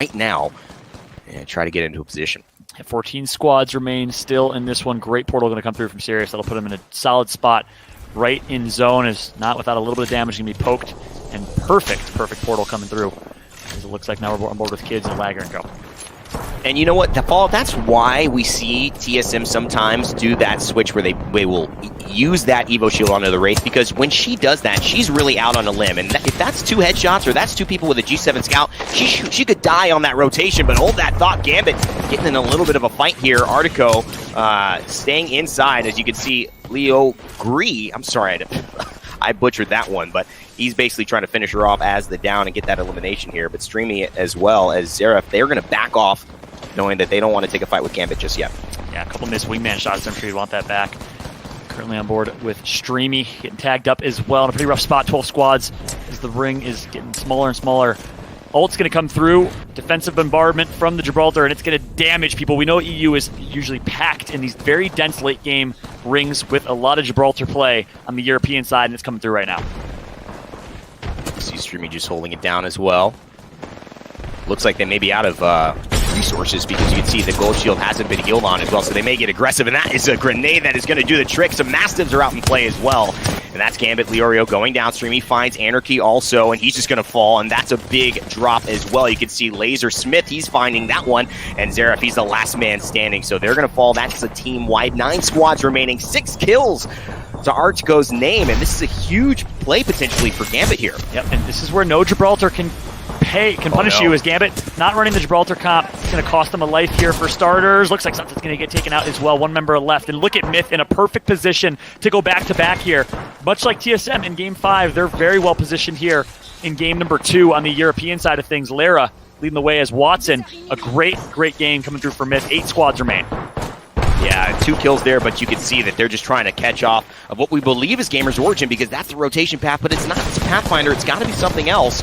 right now and try to get into a position. 14 squads remain still in this one. Great portal going to come through from Sirius. That'll put him in a solid spot right in zone. Is not without a little bit of damage going to be poked. And perfect portal coming through. As it looks like now we're on board with kids and Lagger and go. And you know what, that's why we see TSM sometimes do that switch where they will use that Evo shield onto the Wraith, because when she does that, she's really out on a limb. And if that's two headshots or that's two people with a G7 scout, she could die on that rotation. But hold that thought, Gambit getting in a little bit of a fight here. Artico staying inside, as you can see. Leo Gree, I'm sorry, I butchered that one, but he's basically trying to finish her off as the down and get that elimination here. But Streamy as well as Zeref, they're going to back off, knowing that they don't want to take a fight with Gambit just yet. Yeah, a couple missed wingman shots. I'm sure you'd want that back. Currently on board with Streamy, getting tagged up as well in a pretty rough spot. 12 squads as the ring is getting smaller and smaller. Ult's going to come through. Defensive bombardment from the Gibraltar, and it's going to damage people. We know EU is usually packed in these very dense late-game rings with a lot of Gibraltar play on the European side, and it's coming through right now. See Streamy just holding it down as well. Looks like they may be out of resources, because you can see the gold shield hasn't been healed on as well, so they may get aggressive, and that is a grenade that is going to do the trick. Some Mastiffs are out in play as well, and that's Gambit. Leorio going downstream. He finds Anarchy also, and he's just going to fall, and that's a big drop as well. You can see Laser Smith, he's finding that one, and Zeref, he's the last man standing, so they're going to fall. That's a team-wide. 9 squads remaining, 6 kills to Archgo's name, and this is a huge play potentially for Gambit here. Yep, and this is where no Gibraltar can punish you, as Gambit not running the Gibraltar comp. It's going to cost them a life here for starters. Looks like something's going to get taken out as well. One member left, and look at Myth in a perfect position to go back-to-back here. Much like TSM in Game 5, they're very well positioned here in Game number 2 on the European side of things. Lara leading the way as Watson. A great game coming through for Myth. 8 squads remain. Yeah, 2 kills there, but you can see that they're just trying to catch off of what we believe is Gamer's Origin, because that's the rotation path, but it's not. It's Pathfinder. It's got to be something else.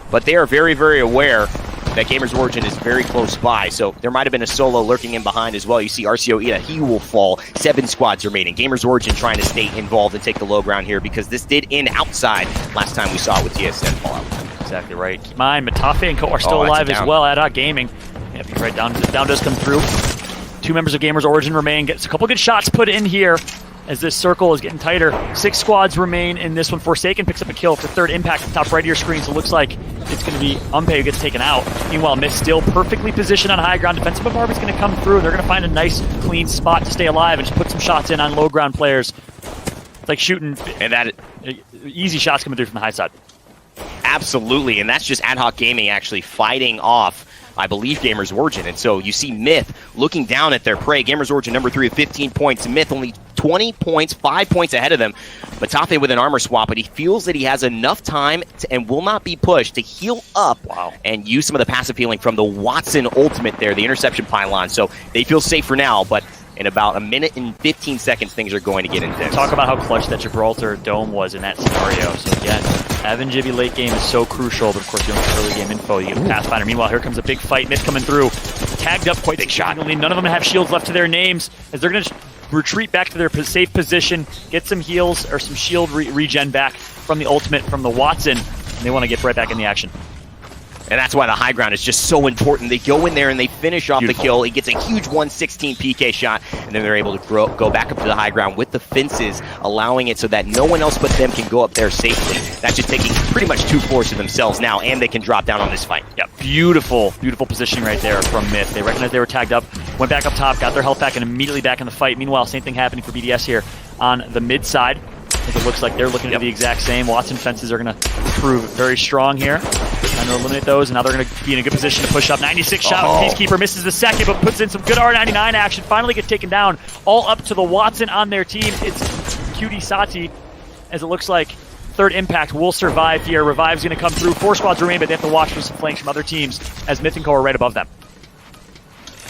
But they are very, very aware that Gamer's Origin is very close by, so there might have been a solo lurking in behind as well. You see RCO Ida, he will fall. 7 squads remaining. Gamer's Origin trying to stay involved and take the low ground here, because this did end outside last time we saw it with TSM Fallout. Exactly right. Keep in mind, Matafe and Co are still alive as well. Ad Hoc Gaming. Yep, you're right, down does come through. 2 members of Gamer's Origin remain. Gets a couple good shots put in here as this circle is getting tighter. 6 squads remain in this one. Forsaken picks up a kill for 3rd impact at the top right of your screen, so it looks like it's going to be Unpay who gets taken out. Meanwhile, Myth still perfectly positioned on high ground. Defensive bombardment's going to come through. They're going to find a nice, clean spot to stay alive and just put some shots in on low ground players. It's like shooting, and that easy shots coming through from the high side. Absolutely, and that's just Ad Hoc Gaming actually fighting off, I believe, Gamer's Origin. And so you see Myth looking down at their prey. Gamer's Origin number 3 with 15 points. Myth only 20 points, 5 points ahead of them. Matafe with an armor swap, but he feels that he has enough time and will not be pushed to heal up and use some of the passive healing from the Watson ultimate there, the interception pylon. So they feel safe for now, but in about a minute and 15 seconds, things are going to get intense. Talk about how clutch that Gibraltar dome was in that scenario. So again, having Jibby late game is so crucial, but of course you don't get early game info. You get Pathfinder. Meanwhile, here comes a big fight. Myth coming through. Tagged up quite significantly. None of them have shields left to their names, as they're going to retreat back to their safe position, get some heals or some shield regen back from the ultimate from the Watson, and they want to get right back in the action. And that's why the high ground is just so important. They go in there and they finish off the kill. He gets a huge 116 PK shot, and then they're able to go back up to the high ground with the fences, allowing it so that no one else but them can go up there safely. That's just taking pretty much 2 floors to themselves now, and they can drop down on this fight. Yeah, beautiful positioning right there from Myth. They recognized they were tagged up, went back up top, got their health back, and immediately back in the fight. Meanwhile, same thing happening for BDS here on the mid side. I think it looks like they're looking to do the exact same. Watson fences are going to prove very strong here. Trying to eliminate those, and now they're going to be in a good position to push up. 96 shot. Peacekeeper misses the second, but puts in some good R99 action. Finally gets taken down. All up to the Watson on their team. It's QD Sati, as it looks like 3rd impact will survive here. Revive's going to come through. 4 squads remain, but they have to watch for some flanks from other teams, as Myth and Co are right above them.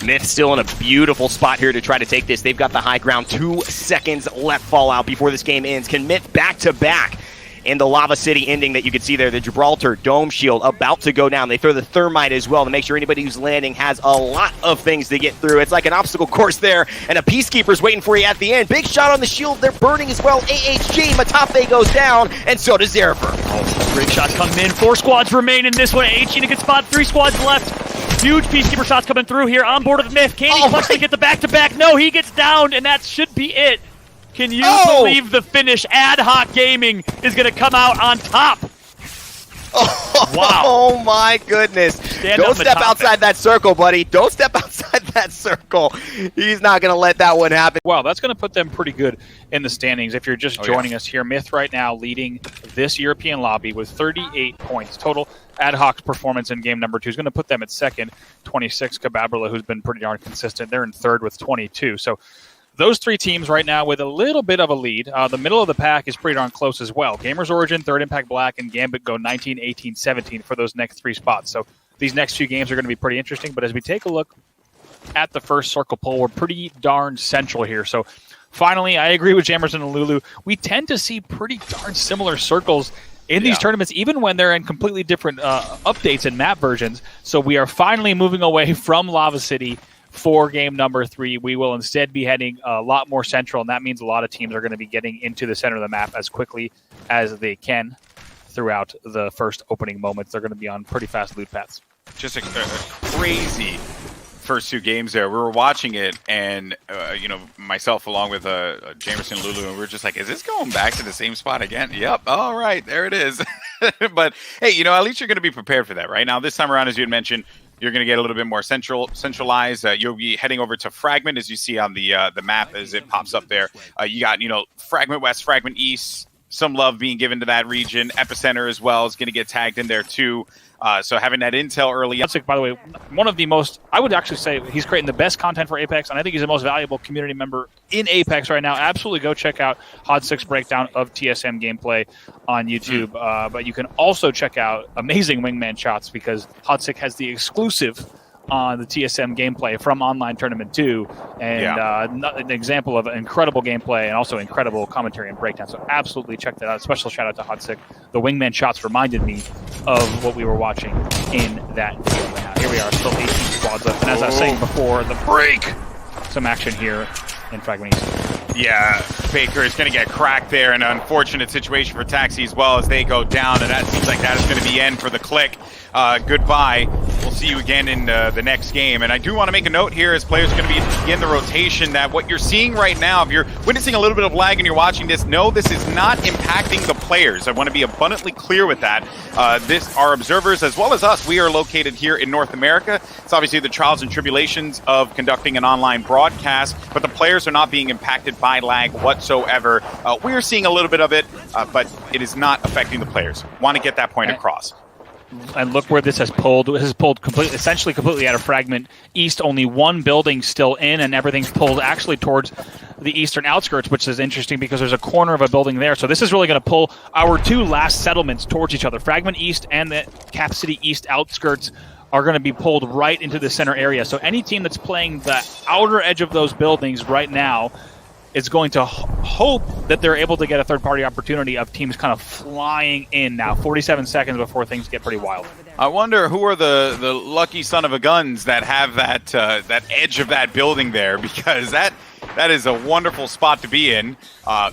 Myth still in a beautiful spot here to try to take this. They've got the high ground. 2 seconds left Fallout before this game ends. Can Myth back-to-back in the Lava City ending that you can see there. The Gibraltar Dome Shield about to go down. They throw the Thermite as well to make sure anybody who's landing has a lot of things to get through. It's like an obstacle course there, and a Peacekeeper's waiting for you at the end. Big shot on the shield. They're burning as well. AHG, Matafe goes down, and so does Zerifer. Oh, great shots coming in. 4 squads remain in this one. AHG in a good spot. 3 squads left. Huge Peacekeeper shots coming through here on board of Myth. Can he clutch to get the back-to-back? No, he gets downed, and that should be it. Can you believe the finish? Ad Hoc Gaming is going to come out on top. Wow. Oh my goodness. Don't step outside that circle, buddy. Don't step outside that circle. He's not going to let that one happen. Wow, that's going to put them pretty good in the standings. If you're just joining us here, Myth right now leading this European lobby with 38 points total. Ad Hoc's performance in game number 2 is going to put them at second. 26, Kababala, who's been pretty darn consistent. They're in third with 22. So those 3 teams right now with a little bit of a lead. The middle of the pack is pretty darn close as well. Gamers Origin, Third Impact Black, and Gambit go 19, 18, 17 for those next 3 spots. So these next few games are going to be pretty interesting. But as we take a look at the first circle poll, we're pretty darn central here. So finally, I agree with Jammers and Lulu. We tend to see pretty darn similar circles in these tournaments, even when they're in completely different updates and map versions. So we are finally moving away from Lava City for game number 3. We will instead be heading a lot more central, and that means a lot of teams are going to be getting into the center of the map as quickly as they can throughout the first opening moments. They're going to be on pretty fast loot paths. Just a crazy first 2 games there. We were watching it, and myself along with Jamerson and Lulu, and we were just like, is this going back to the same spot again? Yep. All right, there it is. But hey, at least you're going to be prepared for that, right? Now, this time around, as you had mentioned, you're going to get a little bit more centralized. You'll be heading over to Fragment, as you see on the map as it pops up there. You got, Fragment West, Fragment East, some love being given to that region. Epicenter as well is going to get tagged in there too. So having that intel early on. By the way, one of the most, I would actually say he's creating the best content for Apex, and I think he's the most valuable community member in Apex right now. Absolutely go check out Hod6 breakdown of TSM gameplay on YouTube. But you can also check out amazing wingman shots because Hod6 has the exclusive on the TSM gameplay from Online Tournament 2, and an example of incredible gameplay and also incredible commentary and breakdown. So absolutely check that out. Special shout out to Hod6. The wingman shots reminded me of what we were watching in that video. Now, here we are, still 18 squads left. And as I was saying before, the break, some action here in Fragment East. Yeah, Baker is going to get cracked there. An unfortunate situation for Taxi as well as they go down, and that seems like that is going to be end for the Click. Goodbye. We'll see you again in the next game. And I do want to make a note here as players are going to begin the rotation that what you're seeing right now, if you're witnessing a little bit of lag and you're watching this, no, this is not impacting the players. I want to be abundantly clear with that. Our observers, as well as us, we are located here in North America. It's obviously the trials and tribulations of conducting an online broadcast, but the players are not being impacted by lag whatsoever. We are seeing a little bit of it, but it is not affecting the players. Want to get that point across. And look where this has pulled. This has pulled essentially completely out of Fragment East. Only one building still in, and everything's pulled actually towards the eastern outskirts, which is interesting because there's a corner of a building there. So this is really going to pull our 2 last settlements towards each other. Fragment East and the Cap City East outskirts are going to be pulled right into the center area. So any team that's playing the outer edge of those buildings right now is going to hope that they're able to get a third-party opportunity of teams kind of flying in now. 47 seconds before things get pretty wild. I wonder who are the lucky son of a guns that have that edge of that building there, because that is a wonderful spot to be in.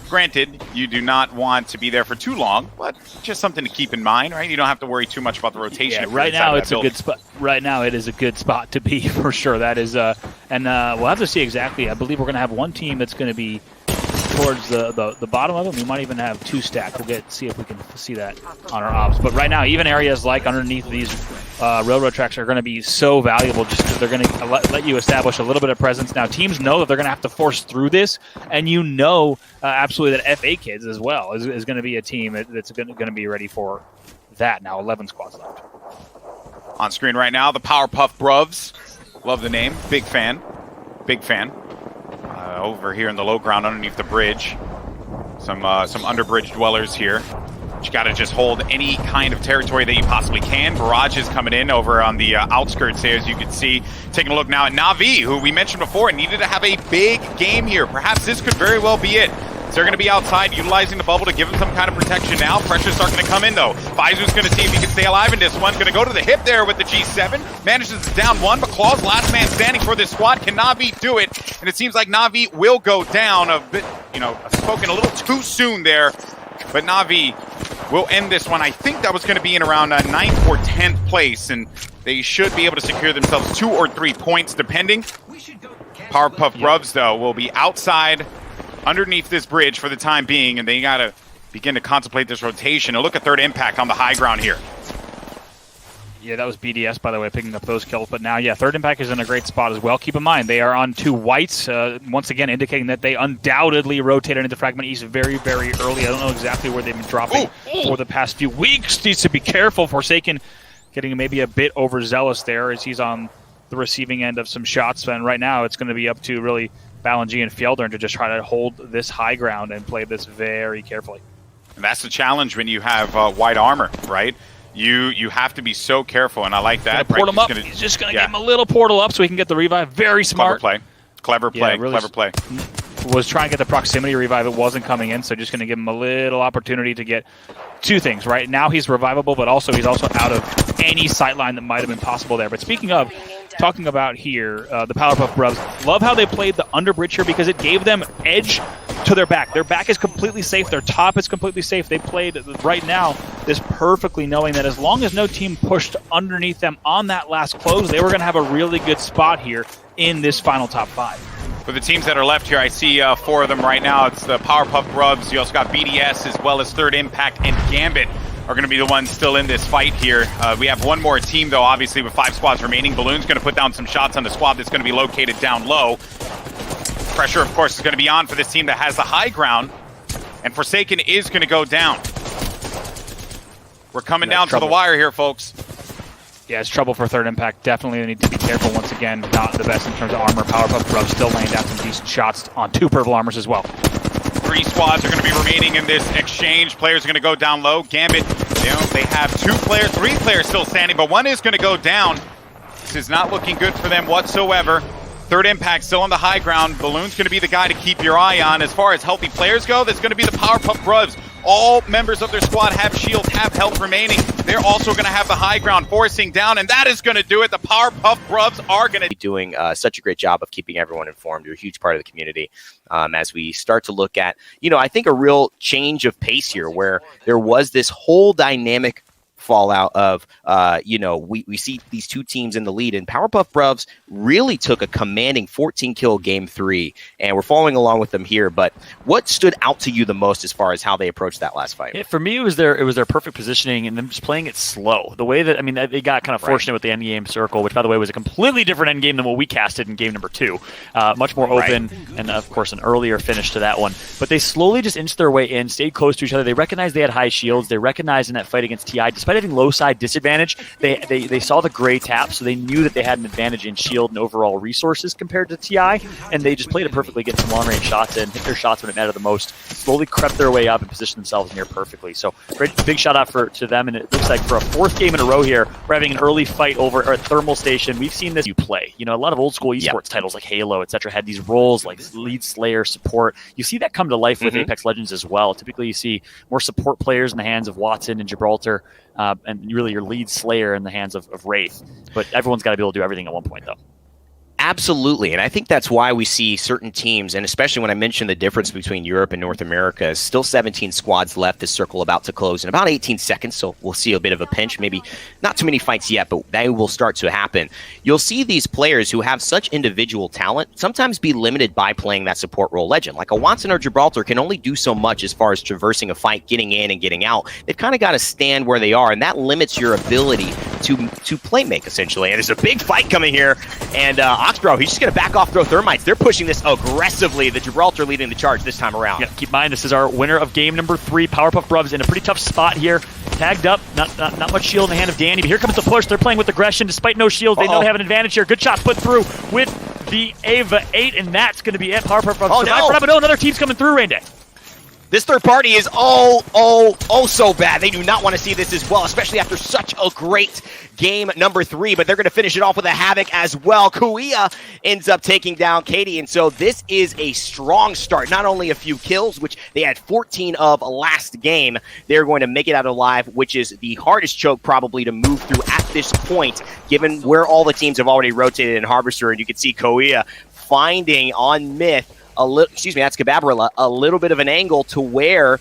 Granted, you do not want to be there for too long, but just something to keep in mind, right? You don't have to worry too much about the rotation. Yeah, right now it's a good spot. Right now it is a good spot to be for sure. That is, and we'll have to see exactly. I believe we're going to have one team that's going to be towards the bottom of them. We might even have 2 stacked. We'll see if we can see that on our ops. But right now, even areas like underneath these railroad tracks are going to be so valuable just because they're going to let you establish a little bit of presence. Now, teams know that they're going to have to force through this, and absolutely that FA Kids as well is going to be a team that's going to be ready for that. Now, 11 squads left. On screen right now, the Powerpuff Bruvs. Love the name. Big fan. Big fan. Over here in the low ground underneath the bridge. Some underbridge dwellers here. You got to just hold any kind of territory that you possibly can. Barrage is coming in over on the outskirts there, as you can see. Taking a look now at Na'Vi, who we mentioned before needed to have a big game here. Perhaps this could very well be it. So they're going to be outside, utilizing the bubble to give him some kind of protection now. Pressure's starting to come in, though. Faizu's going to see if he can stay alive in this one. Going to go to the hip there with the G7. Manages to down one, but Claw's last man standing for this squad. Can Na'Vi do it? And it seems like Na'Vi will go down a bit, spoken a little too soon there. But Na'Vi will end this one. I think that was going to be in around 9th or 10th place, and they should be able to secure themselves 2 or 3 points, depending. Powerpuff Grubs, though, will be outside underneath this bridge for the time being, and they got to begin to contemplate this rotation. And look at Third Impact on the high ground here. Yeah, that was BDS, by the way, picking up those kills. But now, yeah, Third Impact is in a great spot as well. Keep in mind, they are on 2 whites, once again indicating that they undoubtedly rotated into Fragment East very, very early. I don't know exactly where they've been dropping for the past few weeks. Needs to be careful. Forsaken getting maybe a bit overzealous there as he's on the receiving end of some shots. And right now, it's going to be up to really Balanji and Fjeldern to just try to hold this high ground and play this very carefully. And that's the challenge when you have white armor, right? You have to be so careful, and I like that. Port him up. He's just going to give him a little portal up so he can get the revive. Very smart. Clever play. Really clever play. Was trying to get the proximity revive. It wasn't coming in, so just going to give him a little opportunity to get 2 things, right? Now he's revivable, but also he's also out of any sightline that might have been possible there. But speaking of, talking about here, the Powerpuff Grubs, love how they played the underbridge here because it gave them edge to their back. Their back is completely safe. Their top is completely safe. They played right now this perfectly, knowing that as long as no team pushed underneath them on that last close, they were going to have a really good spot here in this final top 5. For the teams that are left here, I see 4 of them right now. It's the Powerpuff Grubs. You also got BDS as well as Third Impact and Gambit are going to be the ones still in this fight here. We have one more team, though, obviously, with 5 squads remaining. Balloon's going to put down some shots on the squad that's going to be located down low. Pressure, of course, is going to be on for this team that has the high ground. And Forsaken is going to go down. We're coming down to the wire here, folks. Yeah, it's trouble for Third Impact. Definitely need to be careful once again. Not the best in terms of armor. Powerpuff Grubs still laying down some decent shots on 2 purple armors as well. 3 squads are going to be remaining in this exchange. Players are going to go down low. Gambit, they have 3 players still standing, but one is going to go down. This is not looking good for them whatsoever. Third Impact still on the high ground. Balloon's going to be the guy to keep your eye on. As far as healthy players go, that's going to be the Powerpuff Grubs. All members of their squad have shields, have health remaining. They're also going to have the high ground forcing down, and that is going to do it. The Powerpuff Grubs are going to be doing such a great job of keeping everyone informed. You're a huge part of the community as we start to look at, I think a real change of pace here where there was this whole dynamic fallout of, we see these 2 teams in the lead, and Powerpuff Grubs really took a commanding 14-kill game 3, and we're following along with them here. But what stood out to you the most as far as how they approached that last fight? Yeah, for me, it was their perfect positioning and them just playing it slow. The way that, they got kind of fortunate with the endgame circle, which, by the way, was a completely different endgame than what we casted in game number 2. Much more open, and, of course, an earlier finish to that one. But they slowly just inched their way in, stayed close to each other. They recognized they had high shields. They recognized in that fight against TI, despite having low side disadvantage, they saw the gray tap, so they knew that they had an advantage in shield and overall resources compared to TI, and they just played it perfectly, getting some long range shots in, hit their shots when it mattered the most, slowly crept their way up and positioned themselves near perfectly. So great, big shout out to them, and it looks like for a 4th game in a row here, we're having an early fight over at Thermal Station. We've seen this play. A lot of old school esports titles like Halo, etc. had these roles like lead slayer, support. You see that come to life with Apex Legends as well. Typically you see more support players in the hands of Watson and Gibraltar, and really your lead slayer in the hands of Wraith. But everyone's got to be able to do everything at one point, though. Absolutely, and I think that's why we see certain teams, and especially when I mentioned the difference between Europe and North America, still 17 squads left, this circle about to close in about 18 seconds, so we'll see a bit of a pinch, maybe not too many fights yet, but they will start to happen. You'll see these players who have such individual talent sometimes be limited by playing that support role legend. Like a Watson or Gibraltar can only do so much as far as traversing a fight, getting in and getting out. They've kind of got to stand where they are, and that limits your ability to play make, essentially. And there's a big fight coming here, and Oxbro, he's just going to back off, throw thermites. They're pushing this aggressively. The Gibraltar leading the charge this time around. Yeah, keep in mind, this is our winner of game number 3. Powerpuff Grubs in a pretty tough spot here. Tagged up, not much shield in the hand of Danny, but here comes the push. They're playing with aggression despite no shields. They know they have an advantage here. Good shot put through with the Ava 8, and that's going to be it. Powerpuff Grubs survive. No, another team's coming through, Rain Day. This third party is oh so bad. They do not want to see this as well, especially after such a great game number 3, but they're going to finish it off with a Havoc as well. Kuia ends up taking down Katie, and so this is a strong start. Not only a few kills, which they had 14 of last game, they're going to make it out alive, which is the hardest choke probably to move through at this point, given where all the teams have already rotated in Harvester, and you can see Kuia finding on Myth that's Cababrilla, a little bit of an angle to where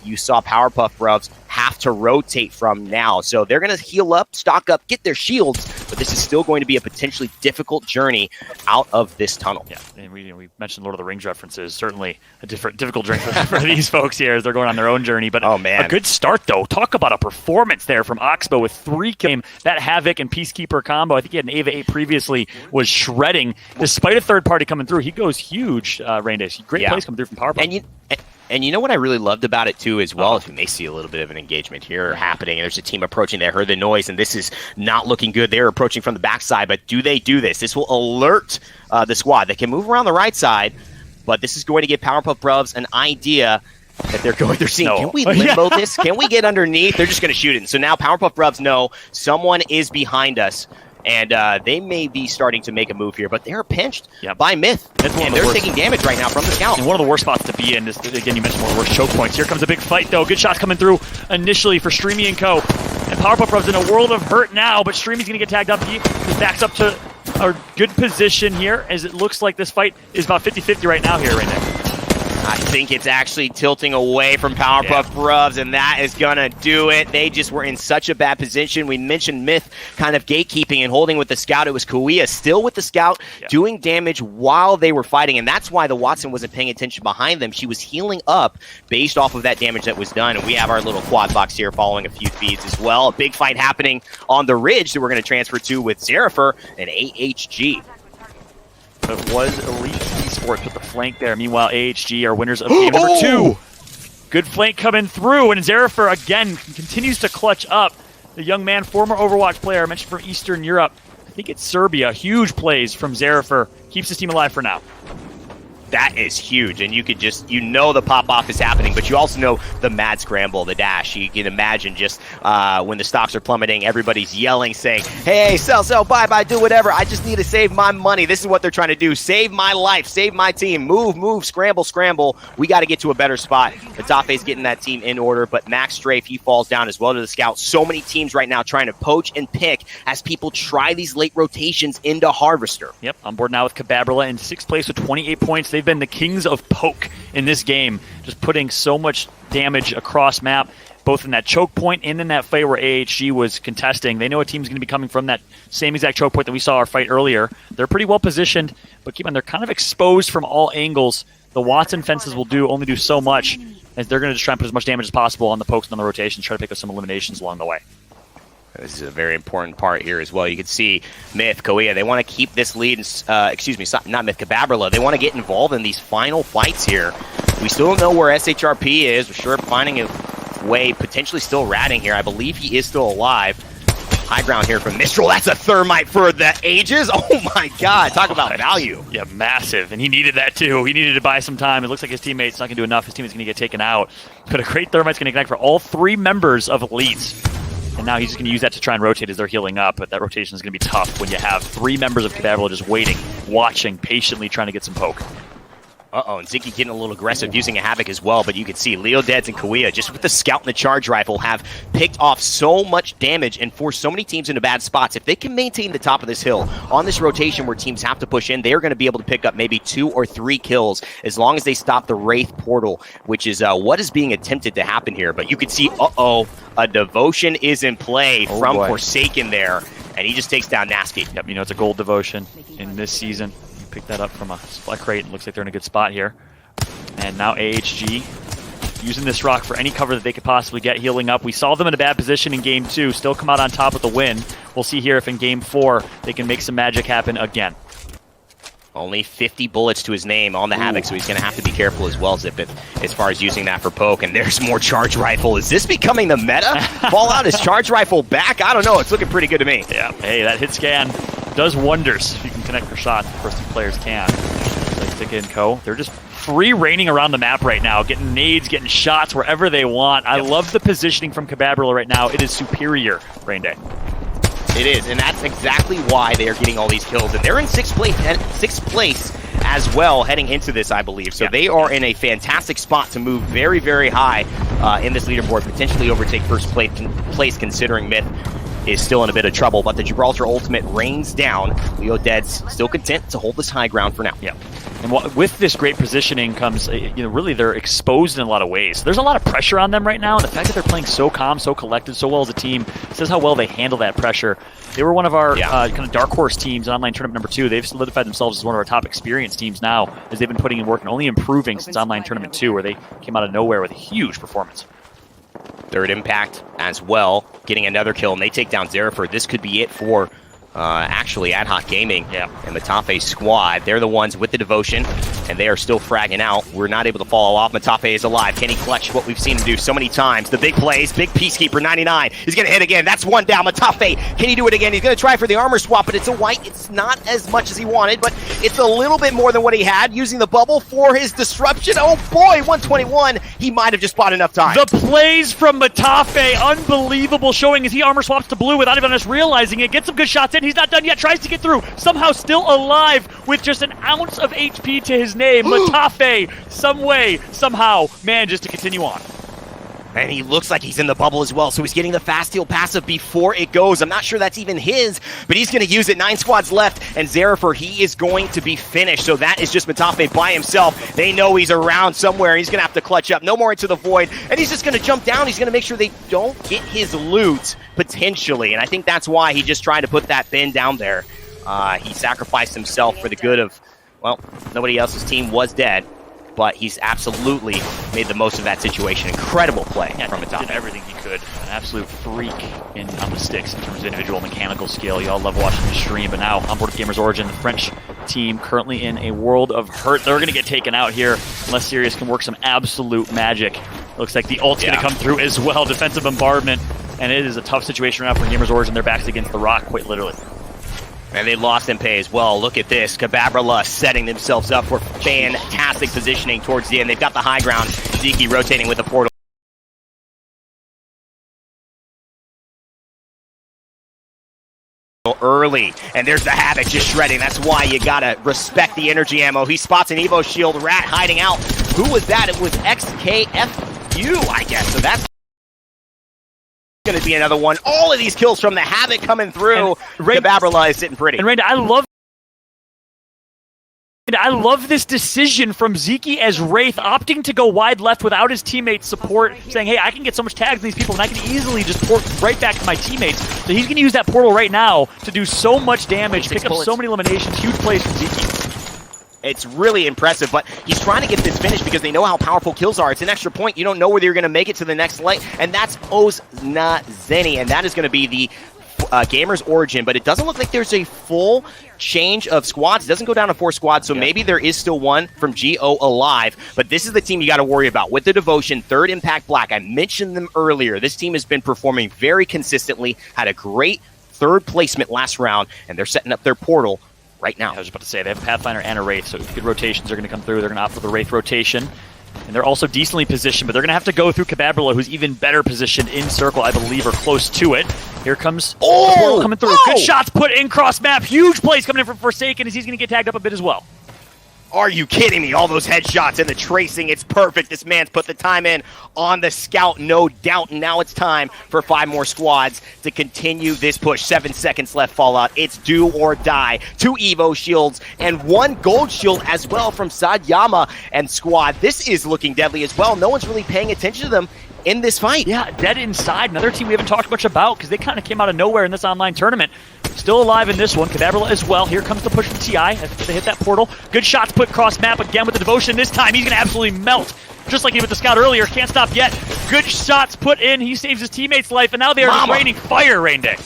you saw Powerpuff Rubs have to rotate from now. So they're going to heal up, stock up, get their shields, but this is still going to be a potentially difficult journey out of this tunnel. Yeah, and we mentioned Lord of the Rings references. Certainly a difficult journey for these folks here as they're going on their own journey. But a good start, though. Talk about a performance there from Oxbow with 3 kills. That Havoc and Peacekeeper combo, I think he had an Ava 8 previously, was shredding. Despite a third party coming through, he goes huge, Raindace. Great plays coming through from Powerpuff. And you know what I really loved about it, too, as well, is we may see a little bit of an engagement here happening. There's a team approaching. They heard the noise, and this is not looking good. They're approaching from the backside, but do they do this? This will alert the squad. They can move around the right side, but this is going to give Powerpuff Rubs an idea that they're seeing. Can we limbo this? Can we get underneath? They're just going to shoot it. And so now Powerpuff Rubs know someone is behind us. And they may be starting to make a move here, but they're pinched by Myth. And they're taking damage right now from the scout. And one of the worst spots to be in is, again, you mentioned one of the worst choke points. Here comes a big fight, though. Good shots coming through initially for Streamy and Co. And Powerpuff Rubs in a world of hurt now, but Streamy's going to get tagged up. He backs up to a good position here, as it looks like this fight is about 50-50 right now here, right now. I think it's actually tilting away from Powerpuff Rubs, and that is going to do it. They just were in such a bad position. We mentioned Myth kind of gatekeeping and holding with the scout. It was Kuia still with the scout, doing damage while they were fighting, and that's why the Watson wasn't paying attention behind them. She was healing up based off of that damage that was done, and we have our little quad box here following a few feeds as well. A big fight happening on the ridge that we're going to transfer to with Zerifer and AHG. It was Elite Esports with the flank there. Meanwhile, AHG are winners of game number 2. Good flank coming through, and Zerifer, again, continues to clutch up. The young man, former Overwatch player, mentioned from Eastern Europe. I think it's Serbia. Huge plays from Zerifer. Keeps his team alive for now. That is huge, and you could just, the pop-off is happening, but you also know the mad scramble, the dash. You can imagine just when the stocks are plummeting, everybody's yelling, saying, hey, sell, buy, do whatever. I just need to save my money. This is what they're trying to do. Save my life, save my team. Move, scramble. We got to get to a better spot. Atafe's getting that team in order, but Max Strafe, he falls down as well to the scout. So many teams right now trying to poach and pick as people try these late rotations into Harvester. Yep, on board now with Cababrilla in 6th place with 28 points. They've been the kings of poke in this game, just putting so much damage across map, both in that choke point and in that fight where AHG was contesting. They know a team's going to be coming from that same exact choke point that we saw our fight earlier. They're pretty well positioned, but keep on, they're kind of exposed from all angles. The Watson fences will only do so much, as they're going to just try and put as much damage as possible on the pokes and on the rotations, try to pick up some eliminations along the way. This is a very important part here as well. You can see Myth, Kuia, they want to keep this lead, not Myth, Cababrilla. They want to get involved in these final fights here. We still don't know where SHRP is. We're sure finding a way, potentially still ratting here. I believe he is still alive. High ground here from Mistral. That's a thermite for the ages. Oh my God, talk about value. Yeah, massive, and he needed that too. He needed to buy some time. It looks like his teammate's not going to do enough. His teammate's going to get taken out. But a great thermite's going to connect for all 3 members of Elites. And now he's just going to use that to try and rotate as they're healing up, but that rotation is going to be tough when you have 3 members of Cababrilla just waiting, watching, patiently trying to get some poke. And Zinky getting a little aggressive, using a Havoc as well, but you can see Leo Deads and Kuia, just with the Scout and the Charge Rifle, have picked off so much damage and forced so many teams into bad spots. If they can maintain the top of this hill on this rotation where teams have to push in, they're going to be able to pick up maybe 2 or 3 kills as long as they stop the Wraith portal, which is what is being attempted to happen here. But you can see, a devotion is in play from Forsaken there, and he just takes down Nasky. Yep, it's a gold devotion in this season. Pick that up from a spot crate. Looks like they're in a good spot here. And now AHG using this rock for any cover that they could possibly get, healing up. We saw them in a bad position in Game 2, still come out on top with the win. We'll see here if in Game 4 they can make some magic happen again. Only 50 bullets to his name on the Havoc, so he's going to have to be careful as well, Zip, as far as using that for poke. And there's more Charge Rifle. Is this becoming the meta? Fallout is Charge Rifle back? I don't know. It's looking pretty good to me. Yeah, hey, that hit scan does wonders if you can connect your shots. The first 2 players can. Like Mystica and co. They're just free reigning around the map right now, getting nades, getting shots wherever they want. I love the positioning from Cababrilla right now. It is superior, Rainday. It is, and that's exactly why they are getting all these kills. And they're in sixth place as well heading into this, I believe. So they are in a fantastic spot to move very, very high in this leaderboard, potentially overtake first place considering Myth is still in a bit of trouble. But the Gibraltar Ultimate rains down. Leo Dead's still content to hold this high ground for now. Yeah. And with this great positioning comes, really they're exposed in a lot of ways. There's a lot of pressure on them right now, and the fact that they're playing so calm, so collected, so well as a team says how well they handle that pressure. They were one of our kind of dark horse teams in online tournament number 2. They've solidified themselves as one of our top experienced teams now, as they've been putting in work and only improving since online tournament 2, where they came out of nowhere with a huge performance. Third Impact as well, getting another kill, and they take down Zeriford. This could be it for actually Ad Hoc Gaming and Matafe's squad. They're the ones with the devotion, and they are still fragging out. We're not able to follow off. Matafe is alive. Can he clutch what we've seen him do so many times? The big plays, big Peacekeeper, 99. He's going to hit again. That's one down. Matafe, can he do it again? He's going to try for the armor swap, but it's a white. It's not as much as he wanted, but it's a little bit more than what he had, using the bubble for his disruption. Oh boy, 121. He might have just bought enough time. The plays from Matafe, unbelievable, showing as he armor swaps to blue without even us realizing it. Gets some good shots in. He's not done yet. Tries to get through. Somehow still alive with just an ounce of HP to his name. Matafe, some way, somehow, manages to continue on. And he looks like he's in the bubble as well, so he's getting the fast heal passive before it goes. I'm not sure that's even his, but he's going to use it. 9 squads left, and Zerifer, he is going to be finished. So that is just Matafe by himself. They know he's around somewhere. He's going to have to clutch up. No more into the void, and he's just going to jump down. He's going to make sure they don't get his loot, potentially. And I think that's why he just tried to put that bin down there. He sacrificed himself for the good of, well, nobody else's team was dead. But he's absolutely made the most of that situation. Incredible play from Matafe. Did everything he could. An absolute freak on the sticks in terms of individual mechanical skill. You all love watching the stream, but now on board with Gamers Origin, the French team currently in a world of hurt. They're going to get taken out here unless Sirius can work some absolute magic. Looks like the ult's going to come through as well. Defensive bombardment, and it is a tough situation right now for Gamers Origin. Their backs against the rock, quite literally. And they lost MP as well. Look at this. Cababrilla setting themselves up for fantastic positioning towards the end. They've got the high ground. Zeke rotating with the portal. Early, and there's the Havoc just shredding. That's why you gotta respect the energy ammo. He spots an Evo Shield. Rat hiding out. Who was that? It was XKFU, I guess. So that's going to be another one. All of these kills from the Havoc coming through. Cababrilla is sitting pretty. And Randy, I love this decision from Zeke as Wraith, opting to go wide left without his teammates' support, saying, hey, I can get so much tags on these people, and I can easily just port right back to my teammates. So he's going to use that portal right now to do so much damage, pick up so many eliminations. Huge plays from Zeke. It's really impressive, but he's trying to get this finished because they know how powerful kills are. It's an extra point. You don't know whether you're going to make it to the next light, and that's Oznazeni, and that is going to be the Gamers Origin, but it doesn't look like there's a full change of squads. It doesn't go down to 4 squads, so maybe there is still one from GO alive, but this is the team you got to worry about. With the Devotion, 3rd Impact Black, I mentioned them earlier. This team has been performing very consistently, had a great 3rd placement last round, and they're setting up their portal right now. I was about to say, they have Pathfinder and a Wraith, so good rotations are going to come through. They're going to opt for the Wraith rotation. And they're also decently positioned, but they're going to have to go through Cababrilla, who's even better positioned in circle, I believe, or close to it. Here comes the portal coming through. Good shots put in cross-map. Huge plays coming in from Forsaken as he's going to get tagged up a bit as well. Are you kidding me? All those headshots and the tracing, it's perfect. This man's put the time in on the scout, no doubt. And now it's time for 5 more squads to continue this push. 7 seconds left, Fallout. It's do or die. 2 Evo shields and 1 gold shield as well from Sadyama and squad. This is looking deadly as well. No one's really paying attention to them in this fight. Yeah, dead inside. Another team we haven't talked much about because they kind of came out of nowhere in this online tournament. Still alive in this one. Cababrilla as well. Here comes the push from TI. I think they hit that portal. Good shots put cross map again with the Devotion. This time he's going to absolutely melt. Just like he did with the Scout earlier. Can't stop yet. Good shots put in. He saves his teammate's life, and now they are just raining fire, Rain Day.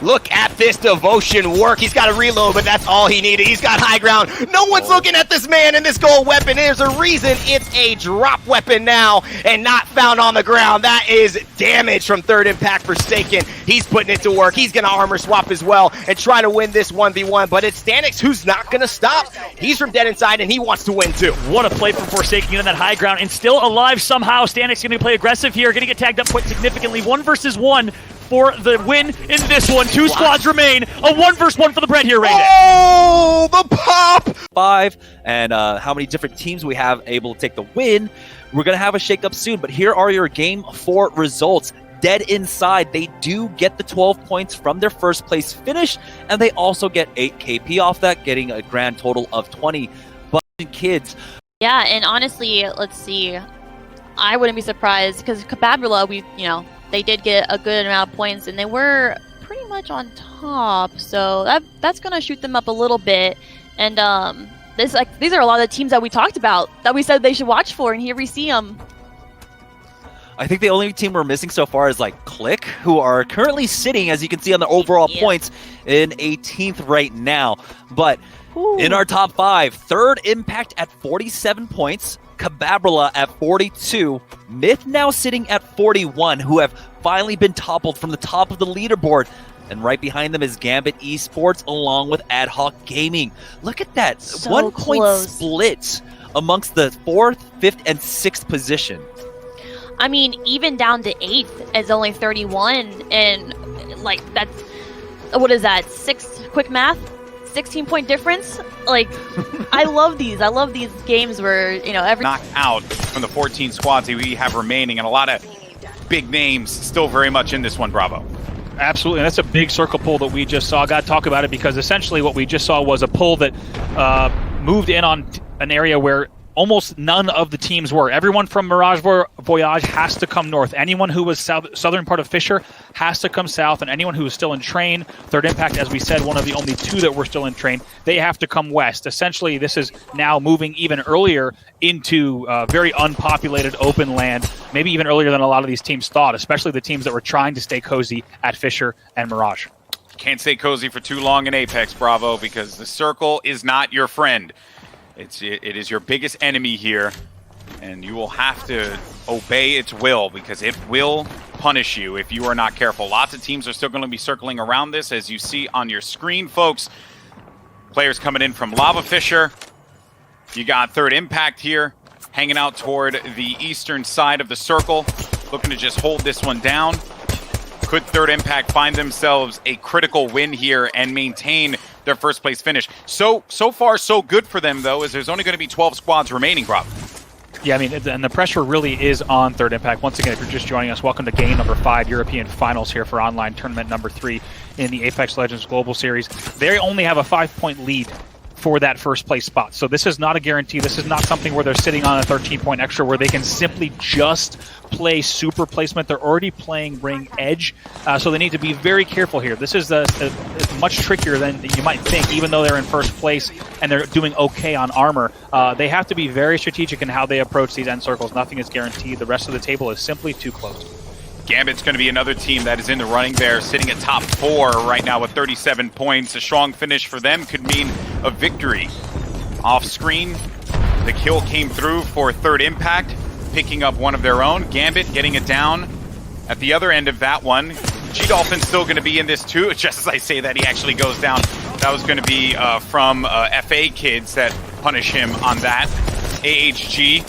Look at this devotion work. He's got a reload, but that's all he needed. He's got high ground. No one's looking at this man and this gold weapon. There's a reason it's a drop weapon now and not found on the ground. That is damage from Third Impact Forsaken. He's putting it to work. He's going to armor swap as well and try to win this 1v1, but it's Stanix who's not going to stop. He's from dead inside, and he wants to win too. What a play from Forsaken on that high ground, and still alive somehow. Stanix going to play aggressive here, going to get tagged up quite significantly. 1 versus 1 for the win in this one. 2 squads remain. A 1 versus 1 for the bread here, Raiden. Oh, the pop! 5, and how many different teams we have able to take the win. We're going to have a shakeup soon, but here are your Game 4 results. Dead inside, they do get the 12 points from their first place finish, and they also get 8 KP off that, getting a grand total of 20. But kids. Yeah, and honestly, let's see. I wouldn't be surprised because Kababula, they did get a good amount of points, and they were pretty much on top. So that's gonna shoot them up a little bit. And these are a lot of the teams that we talked about that we said they should watch for, and here we see them. I think the only team we're missing so far is Click, who are currently sitting, as you can see on the overall points, in 18th right now. But in our top 5, Third Impact at 47 points, Kababula at 42, Myth now sitting at 41, who have finally been toppled from the top of the leaderboard. And right behind them is Gambit Esports along with Ad Hoc Gaming. Look at that, so 1 point close. split amongst the 4th, 5th, and 6th position. I mean, even down to 8th is only 31, and that's, what is that, 6 quick math? 16-point difference? I love these. I love these games where, every Knocked out from the 14 squads that we have remaining, and a lot of big names still very much in this one, Bravo. Absolutely, and that's a big circle pull that we just saw. I got to talk about it because essentially what we just saw was a pull that moved in on an area where almost none of the teams were. Everyone from Mirage Voyage has to come north. Anyone who was southern part of Fisher has to come south, and anyone who is still in train, Third Impact, as we said, one of the only 2 that were still in train, they have to come west. Essentially, this is now moving even earlier into very unpopulated open land, maybe even earlier than a lot of these teams thought, especially the teams that were trying to stay cozy at Fisher and Mirage. Can't stay cozy for too long in Apex, Bravo, because the circle is not your friend. It is your biggest enemy here, and you will have to obey its will because it will punish you if you are not careful. Lots of teams are still going to be circling around this, as you see on your screen, folks. Players coming in from Lava Fisher. You got Third Impact here, hanging out toward the eastern side of the circle, looking to just hold this one down. Could Third Impact find themselves a critical win here and maintain their first place finish? So far, so good for them, though, as there's only going to be 12 squads remaining, Rob. Yeah, I mean, and the pressure really is on Third Impact. Once again, if you're just joining us, welcome to game number 5, European Finals here for online tournament number 3 in the Apex Legends Global Series. They only have a 5-point lead for that first place spot. So this is not a guarantee. This is not something where they're sitting on a 13-point extra where they can simply just play super placement. They're already playing ring edge, so they need to be very careful here. This is much trickier than you might think, even though they're in first place and they're doing okay on armor. They have to be very strategic in how they approach these end circles. Nothing is guaranteed. The rest of the table is simply too close. Gambit's going to be another team that is in the running there, sitting at top 4 right now with 37 points. A strong finish for them could mean a victory. Off screen, the kill came through for Third Impact, picking up one of their own. Gambit getting it down at the other end of that one. G-Dolphin's still going to be in this too. Just as I say that, he actually goes down. That was going to be from FA Kids that punish him on that. AHG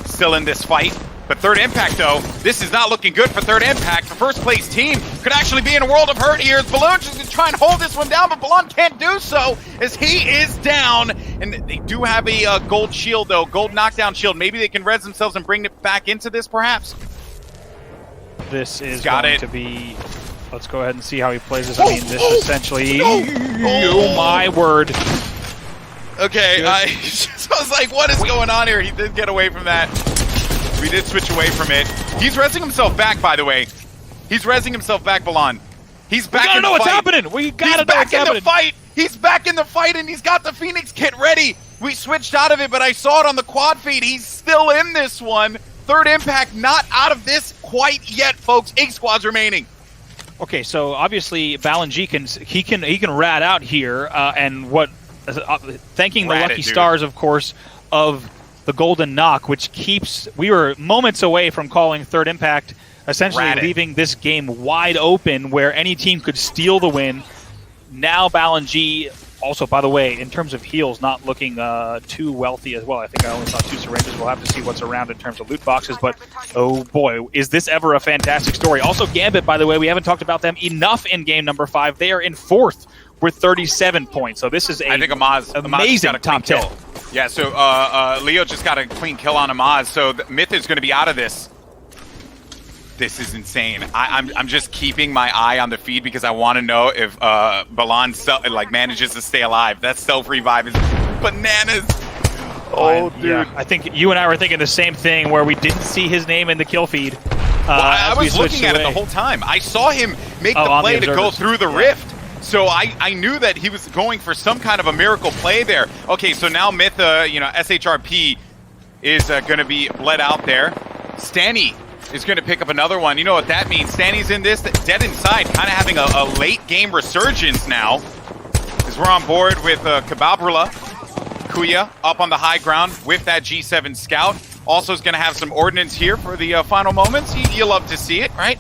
still in this fight. But Third Impact, though, this is not looking good for Third Impact. The first place team could actually be in a world of hurt here. Balloon just going to try and hold this one down, but Balloon can't do so as he is down. And they do have a gold shield, though, gold knockdown shield. Maybe they can res themselves and bring it back into this, perhaps. This is going to be... Let's go ahead and see how he plays this. I mean, this essentially... Oh, my word. Okay, I was like, what is going on here? He did get away from that. We did switch away from it. He's rezzing himself back, by the way. He's rezzing himself back, Balan. He's back in the fight. We gotta know what's happening. We gotta know what's happening. He's back in the fight, and he's got the Phoenix kit ready. We switched out of it, but I saw it on the quad feed. He's still in this one. Third Impact not out of this quite yet, folks. 8 squads remaining. Okay, so obviously Balanji can rat out here, and what thanking the Rat lucky it, dude. stars, of course, of the golden knock, which keeps we were moments away from calling third impact, essentially Rat it. leaving this game wide open where any team could steal the win. Now Balanji, also by the way, in terms of heals, not looking too wealthy as well. I think I only saw 2 syringes. We'll have to see what's around in terms of loot boxes, but oh boy, is this ever a fantastic story. Also Gambit, by the way, we haven't talked about them enough in game number 5. They are in 4th with 37 points. So this is I think Amaz amazing got a top clean 10. kill. Yeah, so Leo just got a clean kill on Amaz, so Myth is going to be out of this. This is insane. I'm just keeping my eye on the feed because I want to know if Balan manages to stay alive. That self-revive is bananas. Oh, dude. Yeah, I think you and I were thinking the same thing where we didn't see his name in the kill feed. Well, I as we was looking switched at it away. the whole time. I saw him make Oh, the on the play to go observers. through the Yeah. rift. So I knew that he was going for some kind of a miracle play there. Okay, so now Myth, SHRP is going to be let out there. Stanny is going to pick up another one. You know what that means? Stanny's in this, dead inside, kind of having a late game resurgence now. As we're on board with Kababrula. Kuya up on the high ground with that G7 scout. Also is going to have some ordnance here for the final moments. You love to see it, right?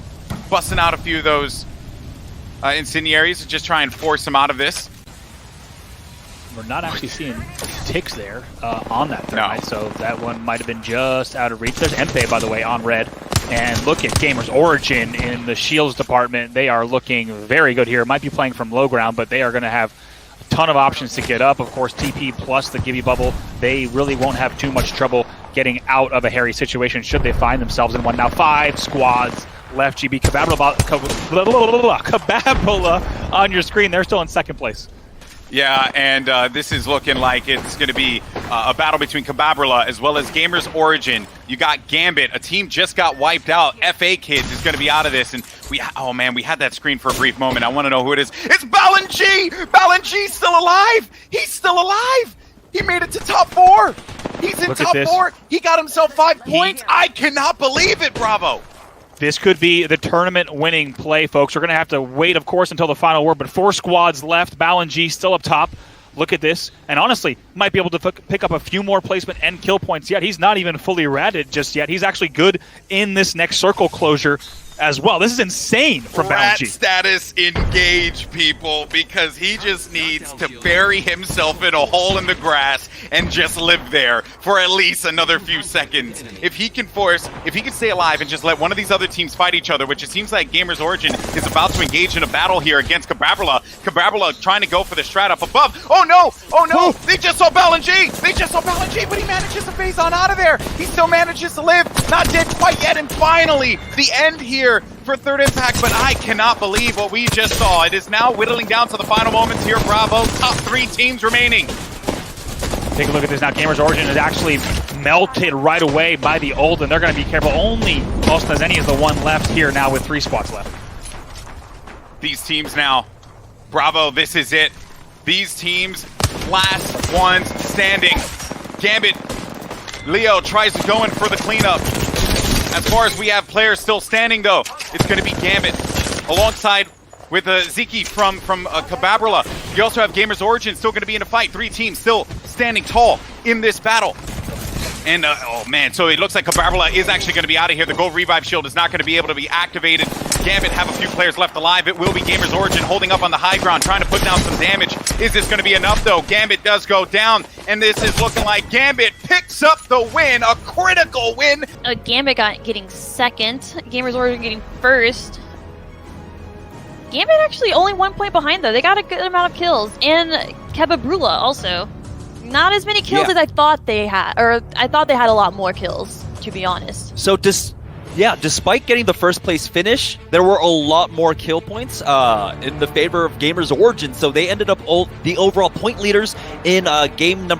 Busting out a few of those incendiaries to just try and force them out of this. We're not actually seeing ticks there on that thermite, No. so that one might have been just out of reach. There's Mpe, by the way, on red. And look at Gamers Origin in the shields department. They are looking very good here. Might be playing from low ground, but they are going to have a ton of options to get up. Of course, TP plus the Gibby Bubble. They really won't have too much trouble getting out of a hairy situation should they find themselves in one. Now 5 squads left. GB Kababula on your screen. They're still in second place. Yeah, and this is looking like it's going to be a battle between Kababrula as well as Gamers Origin. You got Gambit. A team just got wiped out. FA Kids is going to be out of this. And we had that screen for a brief moment. I want to know who it is. It's Balanji! Balanji's still alive! He's still alive! He made it to top 4! He's in Look at top this. 4! He got himself 5 points! I cannot believe it, Bravo! This could be the tournament-winning play, folks. We're going to have to wait, of course, until the final word, but 4 squads left. Balanji still up top. Look at this. And honestly, might be able to pick up a few more placement and kill points yet. He's not even fully ratted just yet. He's actually good in this next circle closure as well. This is insane from Rat Balanji. status engage, people, because he just needs to bury himself in a hole in the grass and just live there for at least another few seconds. If he can stay alive and just let one of these other teams fight each other, which it seems like Gamers Origin is about to engage in a battle here against Kababrula. Kababrula trying to go for the strat up above. Oh no! Oh no! They just saw Balanji! But he manages to phase on out of there. He still manages to live. Not dead quite yet. And finally, the end here for third impact, but I cannot believe what we just saw. It is now whittling down to the final moments here. Bravo. Top 3 teams remaining. Take a look at this now. Gamers Origin is actually melted right away by the ult, and they're going to be careful. Only Most as any is the one left here now with 3 spots left. These teams now. Bravo, this is it. These teams, last ones standing. Gambit, Leo tries to go in for the cleanup. As far as we have players still standing, though, it's going to be Gambit alongside with Ziki from Kababrula. You also have Gamers Origin still going to be in a fight. 3 teams still standing tall in this battle. And, oh man, so it looks like Kababrula is actually going to be out of here. The gold revive shield is not going to be able to be activated. Gambit have a few players left alive. It will be Gamers Origin holding up on the high ground, trying to put down some damage. Is this going to be enough, though? Gambit does go down, and this is looking like Gambit picks up the win, a critical win. Gambit getting second. Gamers Origin getting first. Gambit actually only 1 point behind, though. They got a good amount of kills. And Kababrula also. Not as many kills as I thought they had. Or I thought they had a lot more kills, to be honest. So despite getting the first place finish, there were a lot more kill points in the favor of Gamers Origin. So they ended up the overall point leaders in game number